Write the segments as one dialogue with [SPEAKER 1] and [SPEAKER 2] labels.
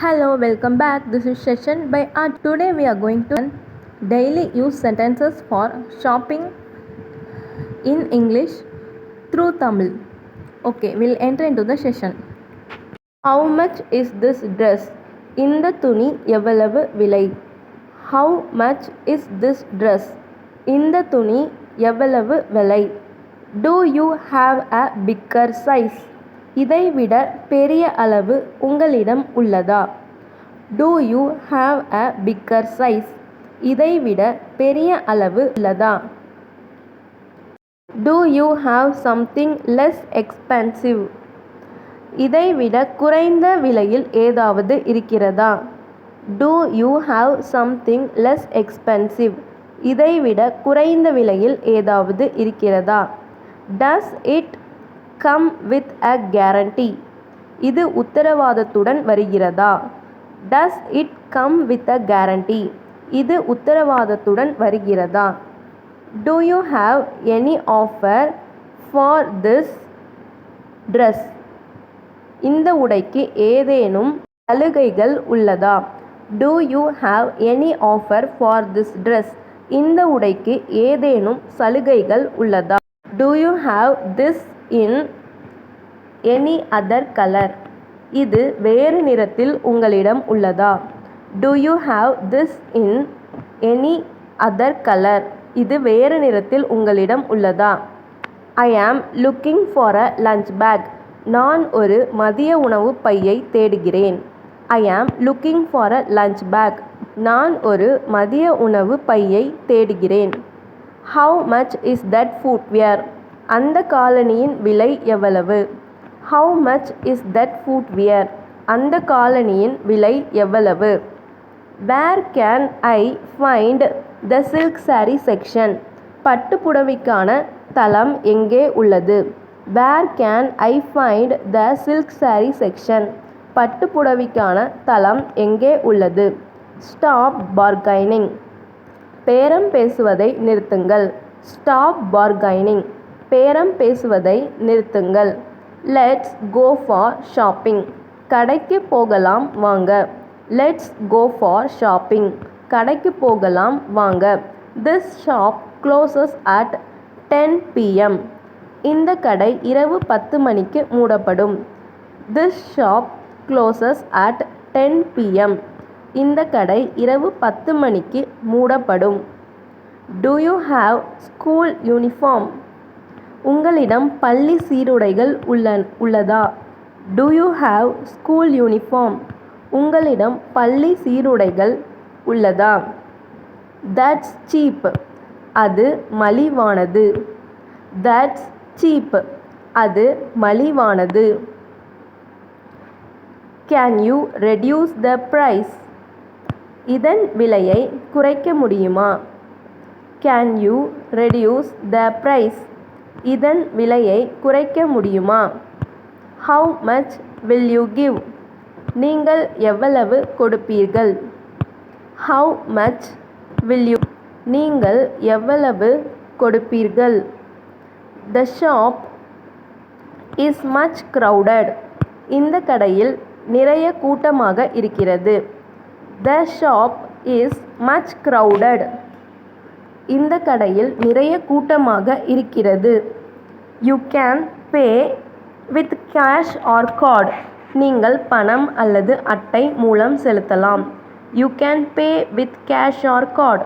[SPEAKER 1] Hello, welcome back. This is Session by Art. Today we are going to learn daily use sentences for shopping in English through Tamil. Okay, we'll enter into the session. How much is this dress? இந்த துணி எவ்வளவு விலை? How much is this dress? இந்த துணி எவ்வளவு விலை? Do you have a bigger size? இதைவிட பெரிய அளவு உங்களிடம் உள்ளதா? Do you have a bigger size? இதைவிட பெரிய அளவு உள்ளதா? Do you have something less expensive? இதைவிட குறைந்த விலையில் ஏதாவது இருக்கிறதா? Do you have something less expensive? இதைவிட குறைந்த விலையில் ஏதாவது இருக்கிறதா? Does it come with a guarantee? இது உத்தரவாதத்துடன் வருகிறதா? Does it come with a guarantee? இது உத்தரவாதத்துடன் வருகிறதா? Do you have any offer for this dress? இந்த உடைக்கு ஏதேனும் சலுகைகள் உள்ளதா? Do you have any offer for this dress? இந்த உடைக்கு ஏதேனும் சலுகைகள் உள்ளதா? Do you have this in any other color? இது வேறு நிறத்தில் உங்களிடம் உள்ளதா? Do you have this in any other color? இது வேறு நிறத்தில் உங்களிடம் உள்ளதா? I am looking for a lunch bag. நான் ஒரு மதிய உணவு பையை தேடுகிறேன். I am looking for a lunch bag. நான் ஒரு மதிய உணவு பையை தேடுகிறேன். How much is that footwear? அந்த காலணியின் விலை எவ்வளவு? How much is that footwear? அந்த காலணியின் விலை எவ்வளவு? Where can I find the silk saree section? பட்டு புடவைக்கான தளம் எங்கே உள்ளது? Where can I find the silk saree section? பட்டு புடவைக்கான தளம் எங்கே உள்ளது? Stop bargaining. பேரம் பேசுவதை நிறுத்துங்கள். Stop bargaining. பேரம் பேசுவதை நிறுத்துங்கள். Let's go for shopping. கடைக்கு போகலாம் வாங்க. Let's go for shopping. கடைக்கு போகலாம் வாங்க. This shop closes at 10 p.m. இந்த கடை இரவு 10 மணிக்கு மூடப்படும். This shop closes at 10 p.m. இந்த கடை இரவு 10 மணிக்கு மூடப்படும். Do you have school uniform? உங்களிடம் பள்ளி சீருடைகள் உள்ளதா? Do you have school uniform? உங்களிடம் பள்ளி சீருடைகள் உள்ளதா? That's cheap. அது மலிவானது. That's cheap. அது மலிவானது. Can you reduce the price? இதன் விலையை குறைக்க முடியுமா? Can you reduce the price? இதன் விலையை குறைக்க முடியுமா? How much will you give? நீங்கள் எவ்வளவு கொடுப்பீர்கள்? How much will you? நீங்கள் எவ்வளவு கொடுப்பீர்கள்? The shop is much crowded. இந்த கடையில் நிறைய கூட்டமாக இருக்கிறது. The shop is much crowded. இந்த கடையில் நிறைய கூட்டமாக இருக்கிறது. You can pay with cash or card. நீங்கள் பணம் அல்லது அட்டை மூலம் செலுத்தலாம். You can pay with cash or card.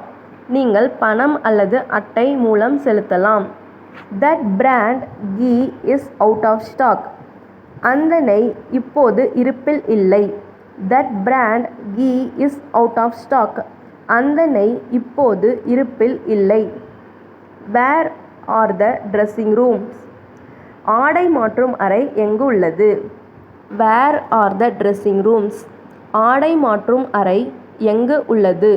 [SPEAKER 1] நீங்கள் பணம் அல்லது அட்டை மூலம் செலுத்தலாம். That brand ghee is out of stock. அந்த நெய் இப்போது இருப்பில் இல்லை. That brand ghee is out of stock. அந்த நெய் இப்போது இருப்பில் இல்லை. Where are the dressing rooms? ஆடை மாற்றும் அறை எங்கு உள்ளது? Where are the dressing rooms? ஆடை மாற்றும் அறை எங்கு உள்ளது?